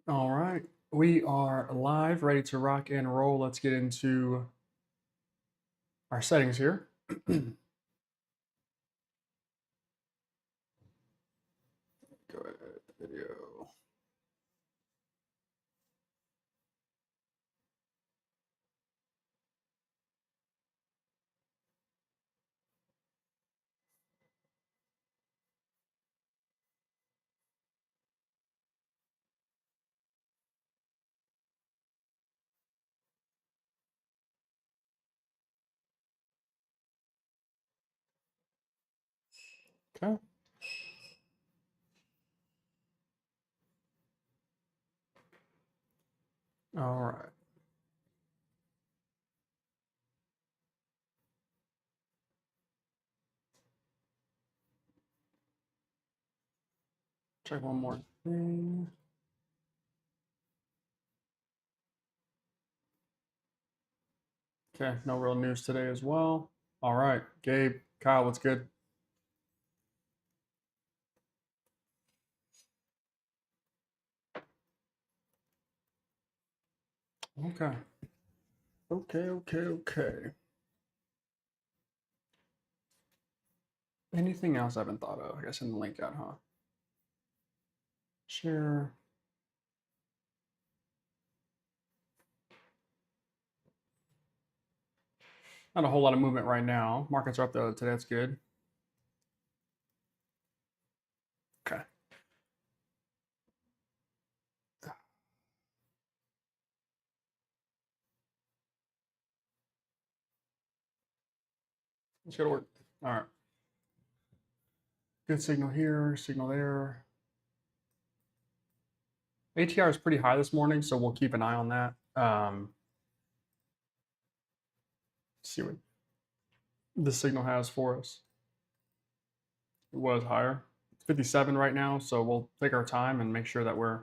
All right, we are live, ready to rock and roll. Let's get into our settings here. Go ahead, video. Okay. All right. Check one more thing. Okay, no real news today as well. All right, Gabe, Kyle, what's good? Okay. Okay. Anything else I haven't thought of? I guess in the link out, huh? Share. Not a whole lot of movement right now. Markets are up though today. That's good. Okay. Let's go to work. All right. Good signal here, signal there. ATR is pretty high this morning, so we'll keep an eye on that. See what the signal has for us. It was higher. It's 57 right now, so we'll take our time and make sure that we're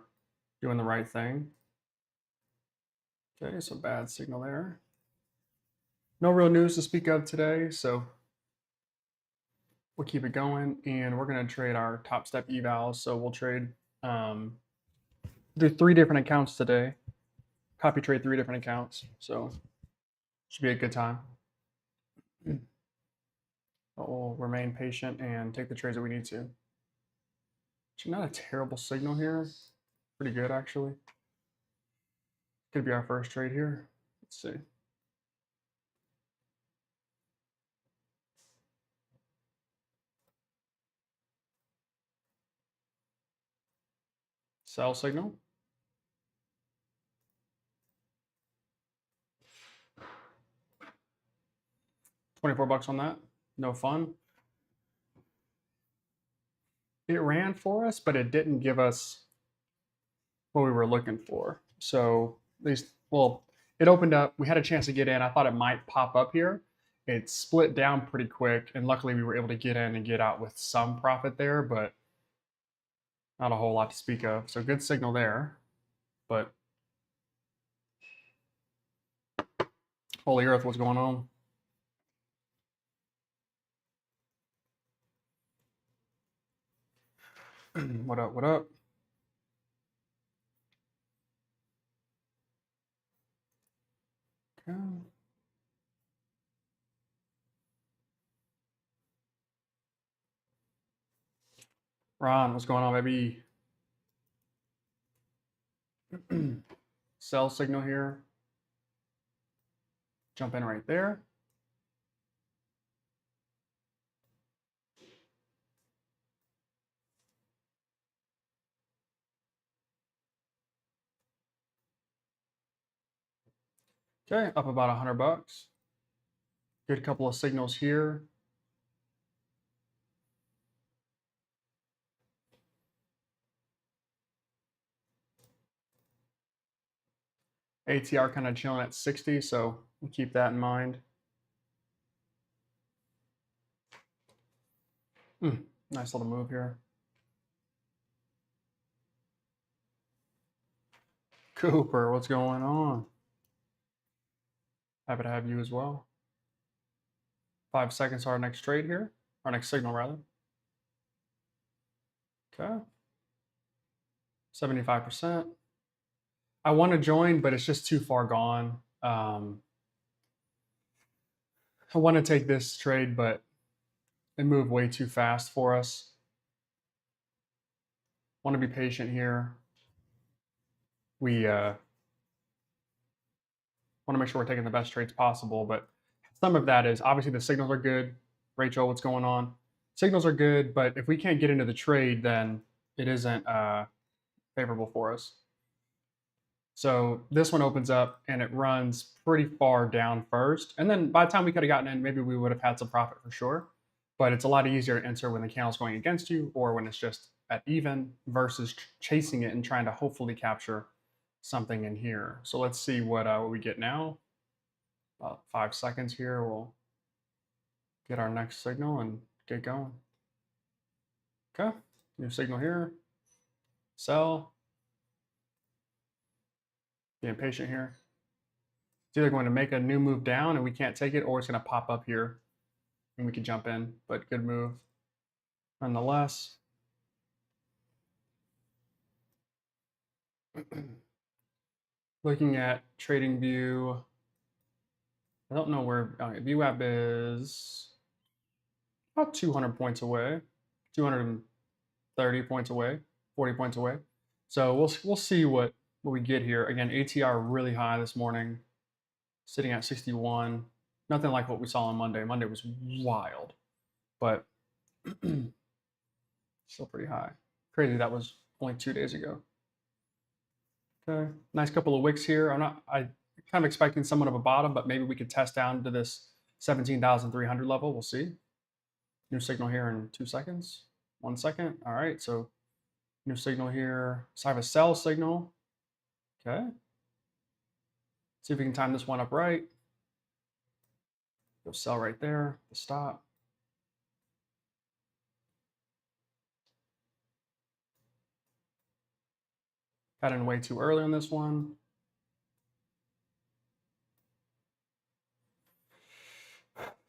doing the right thing. Okay, so bad signal there. No real news to speak of today, so we'll keep it going, and we're going to trade our TOPSTEP evals. So we'll trade do 3 different accounts today. Copy trade 3 different accounts, so should be a good time. We'll remain patient and take the trades that we need to. Actually, not a terrible signal here. Pretty good, actually. Could be our first trade here. Let's see. Sell signal. $24 on that. No fun. It ran for us, but it didn't give us what we were looking for. So at least, well, it opened up. We had a chance to get in. I thought it might pop up here. It split down pretty quick, and luckily we were able to get in and get out with some profit there, but not a whole lot to speak of. So good signal there, but holy earth, what's going on? What up? What up? Okay. Ron, what's going on, baby? Sell signal here. Jump in right there. Okay, up about $100. Good couple of signals here. ATR kind of chilling at 60, so we'll keep that in mind. Nice little move here. Cooper, what's going on? Happy to have you as well. 5 seconds to our next trade here, our next signal rather. Okay. 75%. I want to join, but it's just too far gone. I want to take this trade, but it moved way too fast for us. Want to be patient here. We want to make sure we're taking the best trades possible, but some of that is obviously the signals are good. Rachel, what's going on? Signals are good, but if we can't get into the trade, then it isn't favorable for us. So this one opens up and it runs pretty far down first. And then by the time we could have gotten in, maybe we would have had some profit for sure. But it's a lot easier to enter when the candle's going against you or when it's just at even versus chasing it and trying to hopefully capture something in here. So let's see what we get now. About 5 seconds here. We'll get our next signal and get going. Okay, new signal here. Sell. Being patient here. It's either going to make a new move down and we can't take it, or it's going to pop up here and we can jump in, but good move nonetheless. Looking at trading view, I don't know where VWAP is about 200 points away, 230 points away, 40 points away. So we'll see what we get here. Again, ATR really high this morning, sitting at 61. Nothing like what we saw on Monday. Monday was wild, but still pretty high. Crazy that was only 2 days ago. Okay, nice couple of wicks here. I kind of expecting somewhat of a bottom, but maybe we could test down to this 17,300 level. We'll see. New signal here in 2 seconds. 1 second. All right, so new signal here. So I have a sell signal. Okay. See if we can time this one up right. Go sell right there. The stop. Got in way too early on this one.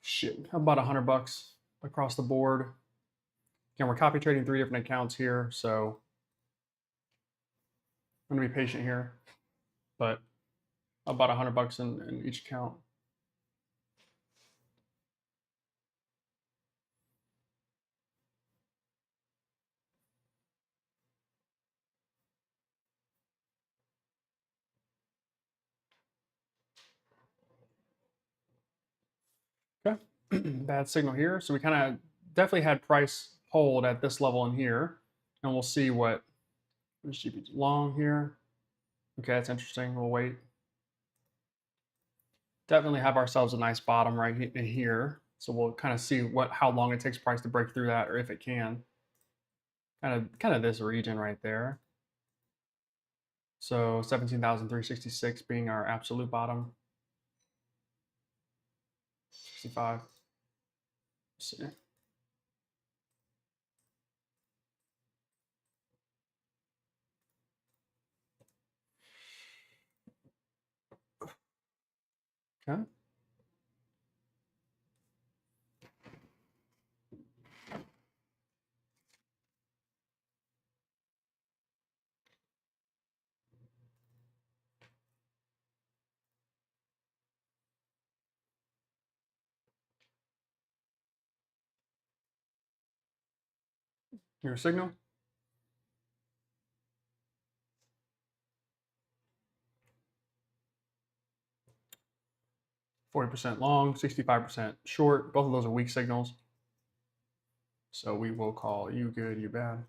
Shit, about $100 across the board. Again, we're copy trading 3 different accounts here, so I'm gonna be patient here, but about $100 in each account. Okay, bad signal here. So we kind of definitely had price hold at this level in here, and we'll see what is GPT long here. Okay, that's interesting. We'll wait. Definitely have ourselves a nice bottom right in here. So we'll kind of see how long it takes price to break through that, or if it can. Kind of this region right there. So 17,366 being our absolute bottom. 65. Let's see. Okay. Your signal. %40 long, 65% short. Both of those are weak signals. So we will call you good, you bad.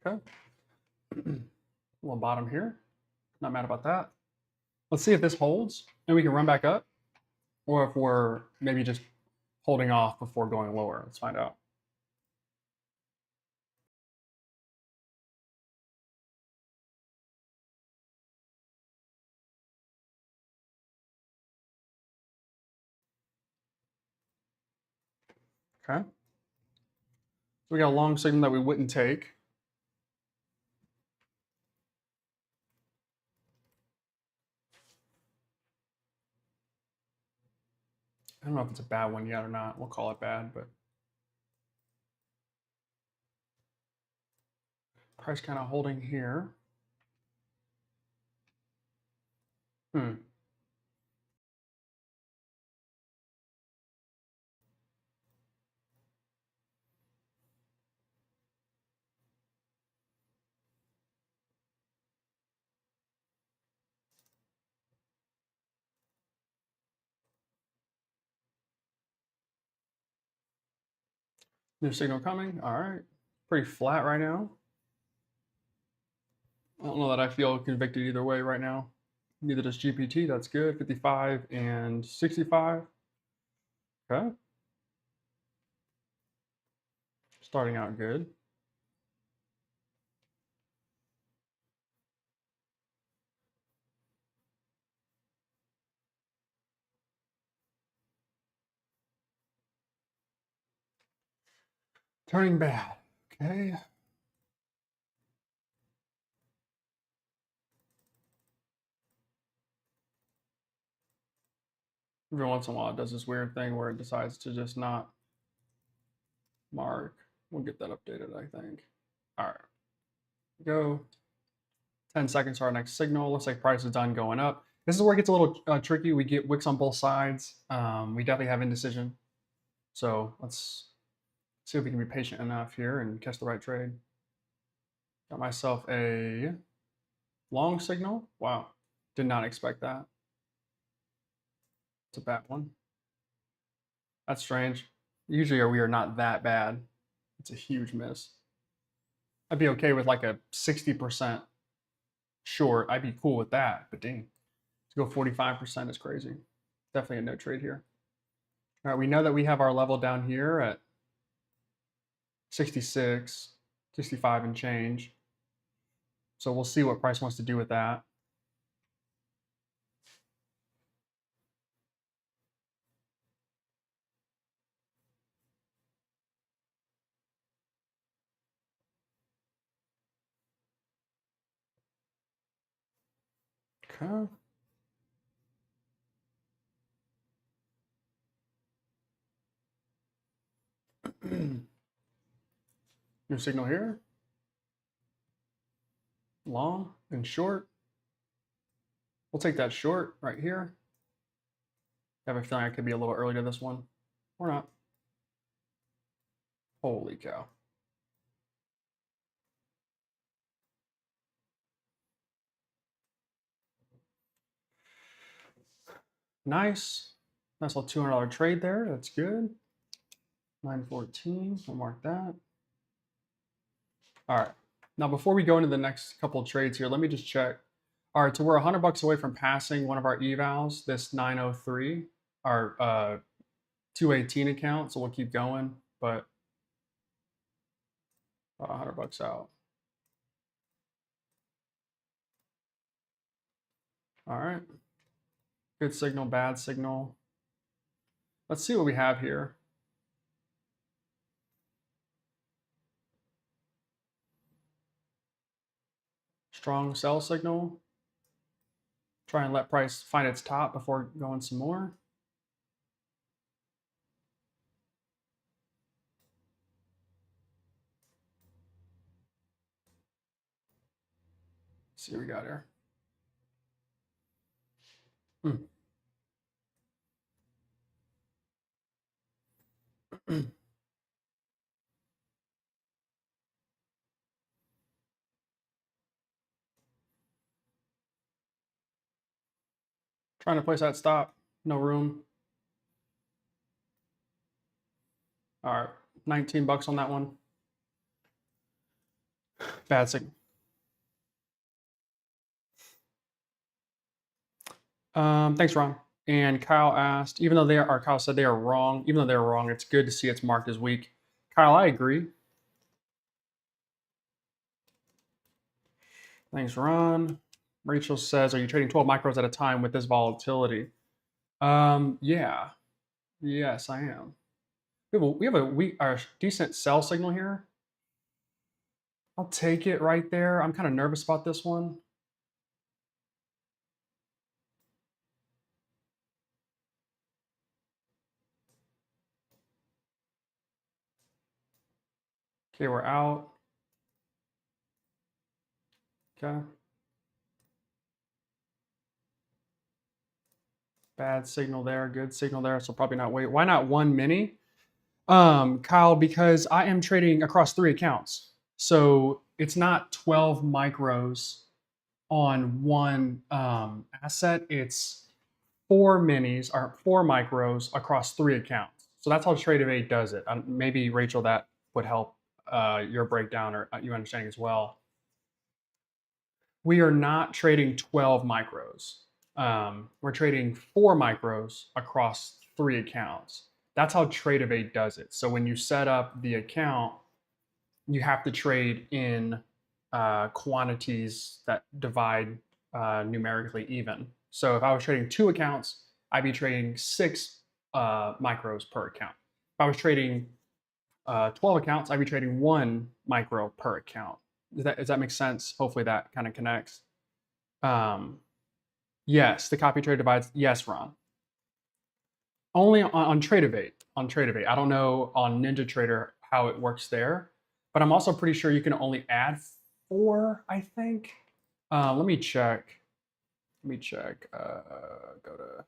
Okay. Little bottom here. Not mad about that. Let's see if this holds and we can run back up, or if we're maybe just holding off before going lower. Let's find out. Okay. So we got a long signal that we wouldn't take. I don't know if it's a bad one yet or not. We'll call it bad, but price kind of holding here. New signal coming. All right. Pretty flat right now. I don't know that I feel convicted either way right now. Neither does GPT. That's good. 55 and 65. Okay. Starting out good. Turning bad. Okay. Every once in a while, it does this weird thing where it decides to just not mark. We'll get that updated, I think. All right. Go. 10 seconds to our next signal. Looks like price is done going up. This is where it gets a little tricky. We get wicks on both sides. We definitely have indecision. So let's see if we can be patient enough here and catch the right trade. Got myself a long signal. Wow. Did not expect that. It's a bad one. That's strange. Usually we are not that bad. It's a huge miss. I'd be okay with like a 60% short. I'd be cool with that, but dang, to go 45% is crazy. Definitely a no trade here. All right, we know that we have our level down here at 66, 65 and change. So we'll see what price wants to do with that. Okay. New signal here. Long and short. We'll take that short right here. I have a feeling I could be a little early to this one. Or not. Holy cow. Nice. Nice little $200 trade there. That's good. 914. We'll mark that. All right. Now, before we go into the next couple of trades here, let me just check. All right, so we're $100 away from passing one of our evals, this 903, our 218 account. So we'll keep going, but about $100 out. All right. Good signal, bad signal. Let's see what we have here. Strong sell signal. Try and let price find its top before going some more. Let's see what we got here. Trying to place that stop. No room. All right. $19 on that one. Bad signal. Thanks, Ron. And Kyle asked, Kyle said they are wrong. Even though they're wrong, it's good to see it's marked as weak. Kyle, I agree. Thanks, Ron. Rachel says, are you trading 12 micros at a time with this volatility? Yeah. Yes, I am. our decent sell signal here. I'll take it right there. I'm kind of nervous about this one. Okay, we're out. Okay. Bad signal there, good signal there. So probably not wait. Why not one mini? Kyle, because I am trading across 3 accounts. So it's not 12 micros on one asset. It's 4 minis or 4 micros across 3 accounts. So that's how Trade8 does it. Maybe Rachel, that would help your breakdown or you understanding as well. We are not trading 12 micros. We're trading 4 micros across 3 accounts. That's how Trade8 does it. So when you set up the account, you have to trade in quantities that divide numerically even. So if I was trading 2 accounts, I'd be trading 6 micros per account. If I was trading 12 accounts, I'd be trading 1 micro per account. Does that make sense? Hopefully that kind of connects. Yes, the copy trade divides. Yes, Ron. Only on Trade8. On Trade8. I don't know on NinjaTrader how it works there, but I'm also pretty sure you can only add 4, I think. Let me check. Let me check. Go to.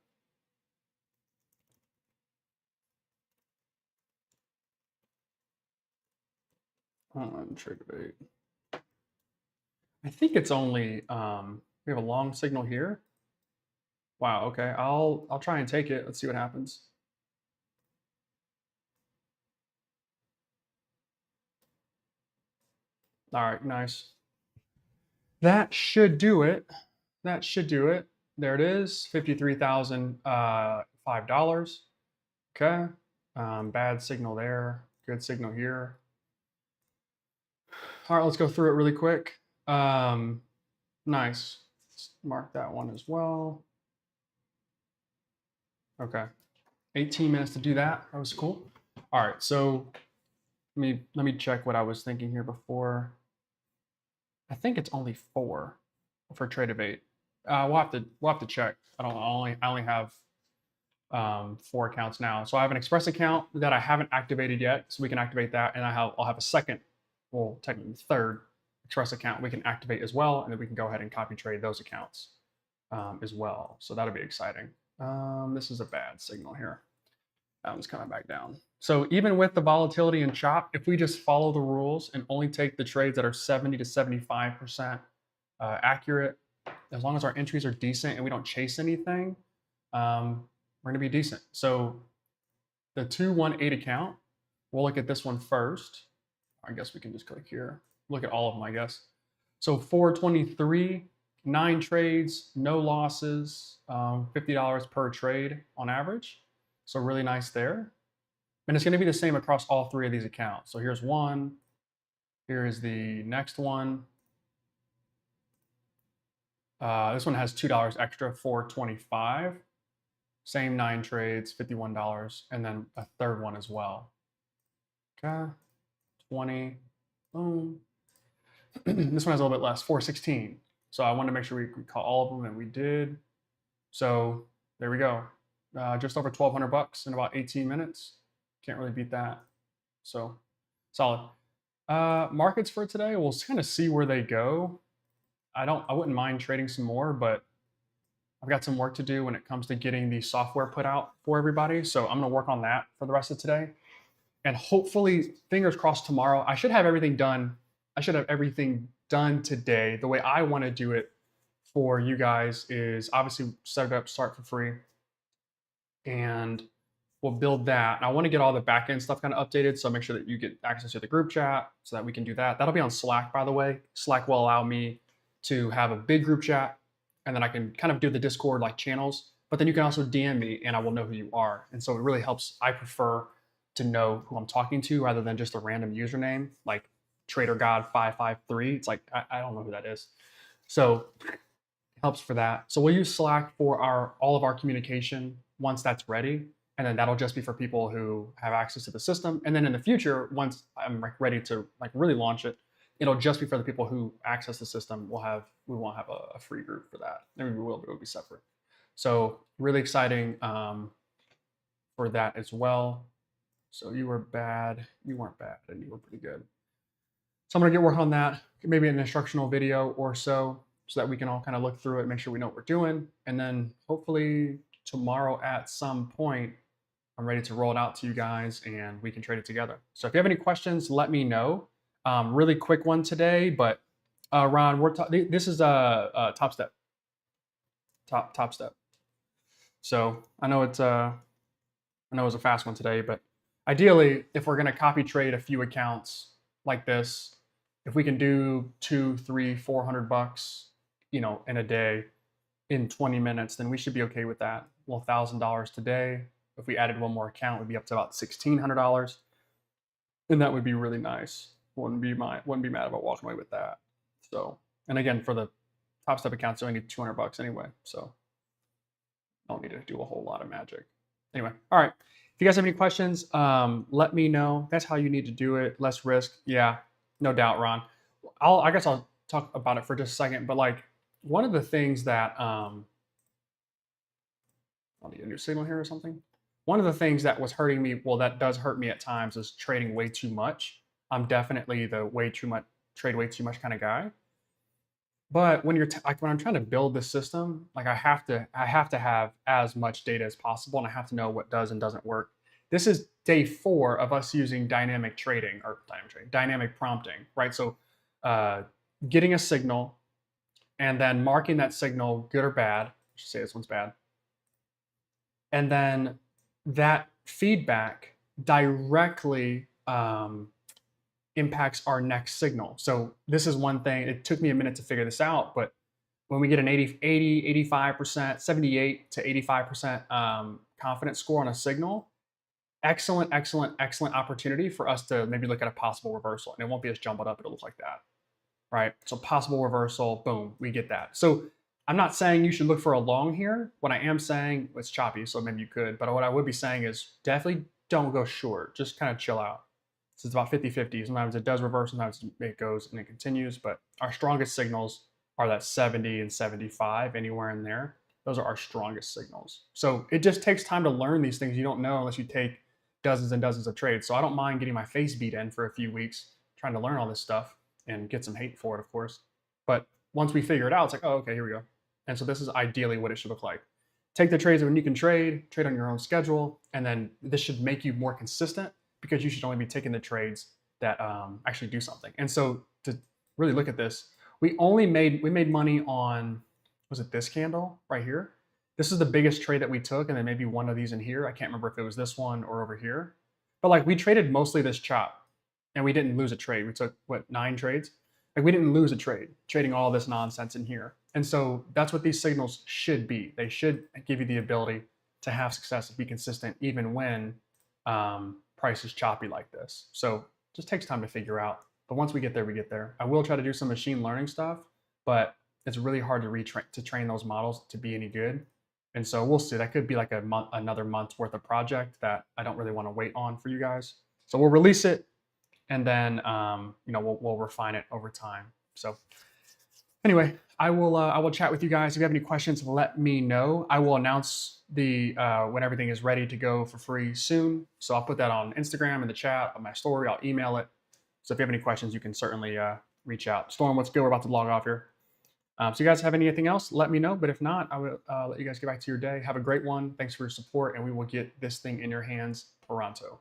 On Trade8. I think it's only. We have a long signal here. Wow. Okay. I'll try and take it. Let's see what happens. All right. Nice. That should do it. That should do it. There it is. $53,005. Okay. Bad signal there. Good signal here. All right, let's go through it really quick. Nice. Let's mark that one as well. Okay. 18 minutes to do that. That was cool. All right, so let me check what I was thinking here before. I think it's only 4 for Trade8. We'll have to check. I only have 4 accounts now. So I have an Express account that I haven't activated yet, so we can activate that, and I'll have a second, well, technically third Express account we can activate as well, and then we can go ahead and copy trade those accounts as well. So that'll be exciting. This is a bad signal here. That one's coming back down. So even with the volatility and chop, if we just follow the rules and only take the trades that are 70 to 75% accurate, as long as our entries are decent and we don't chase anything, we're going to be decent. So the 218 account, we'll look at this one first. I guess we can just click here. Look at all of them, I guess. So 423, 9 trades, no losses, $50 per trade on average. So really nice there. And it's going to be the same across all 3 of these accounts. So here's one. Here is the next one. This one has $2 extra, $425. Same 9 trades, $51, and then a third one as well. Okay, 20, boom. This one has a little bit less, 416. So I wanted to make sure we call all of them, and we did. So there we go. Just over $1,200 in about 18 minutes. Can't really beat that. So solid. Markets for today, we'll kind of see where they go. I wouldn't mind trading some more, but I've got some work to do when it comes to getting the software put out for everybody. So I'm going to work on that for the rest of today. And hopefully, fingers crossed, tomorrow, I should have everything done. I should have everything done today. The way I want to do it for you guys is obviously set it up, start for free. And we'll build that. And I want to get all the backend stuff kind of updated. So make sure that you get access to the group chat so that we can do that. That'll be on Slack, by the way. Slack will allow me to have a big group chat, and then I can kind of do the Discord like channels, but then you can also DM me and I will know who you are. And so it really helps. I prefer to know who I'm talking to rather than just a random username like TraderGod553. It's like, I don't know who that is. So it helps for that. So we'll use Slack for all of our communication once that's ready. and then that'll just be for people who have access to the system. And then in the future, once I'm ready to really launch it, it'll just be for the people who access the system. We won't have a free group for that. Maybe we will, but it'll be separate. So really exciting for that as well. So you were bad, you weren't bad, and you were pretty good. So I'm gonna get working on that, maybe an instructional video or so that we can all kind of look through it, make sure we know what we're doing. And then hopefully tomorrow at some point, I'm ready to roll it out to you guys and we can trade it together. So if you have any questions, let me know. Really quick one today, but Ron, this is a TOPSTEP. TOPSTEP. So I know it's a fast one today, but ideally, if we're gonna copy trade a few accounts like this, if we can do $200, $300, $400, in a day, in 20 minutes, then we should be okay with that. Well, $1,000 today. If we added one more account, we'd be up to about $1,600, and that would be really nice. Wouldn't be mad about walking away with that. So, and again, for the TOPSTEP accounts, you only need $200 anyway. So, I don't need to do a whole lot of magic. Anyway, all right. If you guys have any questions, let me know. That's how you need to do it. Less risk. Yeah, no doubt, Ron. I guess I'll talk about it for just a second. But like one of the things that I'll need a new signal here or something. One of the things that was hurting me, well, that does hurt me at times, is trading way too much. I'm definitely the trade way too much kind of guy. But when when I'm trying to build this system, like I have to have as much data as possible, and I have to know what does and doesn't work. This is day 4 of us using dynamic prompting, right? So getting a signal and then marking that signal good or bad. I should say this one's bad. And then that feedback directly impacts our next signal. So this is one thing. It took me a minute to figure this out, but when we get an 80, 85%, 78 to 85% confidence score on a signal, excellent opportunity for us to maybe look at a possible reversal. And it won't be as jumbled up, it'll look like that, right? So possible reversal, boom, we get that. So I'm not saying you should look for a long here. What I am saying, it's choppy, so maybe you could, but what I would be saying is definitely don't go short. Just kind of chill out. So it's about 50-50. Sometimes it does reverse, sometimes it goes and it continues, but our strongest signals are that 70 and 75, anywhere in there. Those are our strongest signals. So it just takes time to learn these things. You don't know unless you take dozens and dozens of trades. So I don't mind getting my face beat in for a few weeks, trying to learn all this stuff and get some hate for it, of course. But once we figure it out, it's like, oh, okay, here we go. And so this is ideally what it should look like. Take the trades when you can trade on your own schedule, and then this should make you more consistent because you should only be taking the trades that actually do something. And so to really look at this, we made money on, was it this candle right here? This is the biggest trade that we took, and then maybe one of these in here. I can't remember if it was this one or over here. But like we traded mostly this chop, and we didn't lose a trade. We took, what, 9 trades? Like we didn't lose a trade trading all this nonsense in here. And so that's what these signals should be. They should give you the ability to have success and be consistent even when price is choppy like this. So it just takes time to figure out. But once we get there, we get there. I will try to do some machine learning stuff, but it's really hard to train those models to be any good. And so we'll see. That could be like another month's worth of project that I don't really want to wait on for you guys. So we'll release it, and then we'll refine it over time. So anyway, I will chat with you guys. If you have any questions, let me know. I will announce when everything is ready to go for free soon. So I'll put that on Instagram in the chat, on my story. I'll email it. So if you have any questions, you can certainly reach out. Storm, what's good? We're about to log off here. So you guys have anything else, let me know. But if not, I will let you guys get back to your day. Have a great one. Thanks for your support, and we will get this thing in your hands pronto.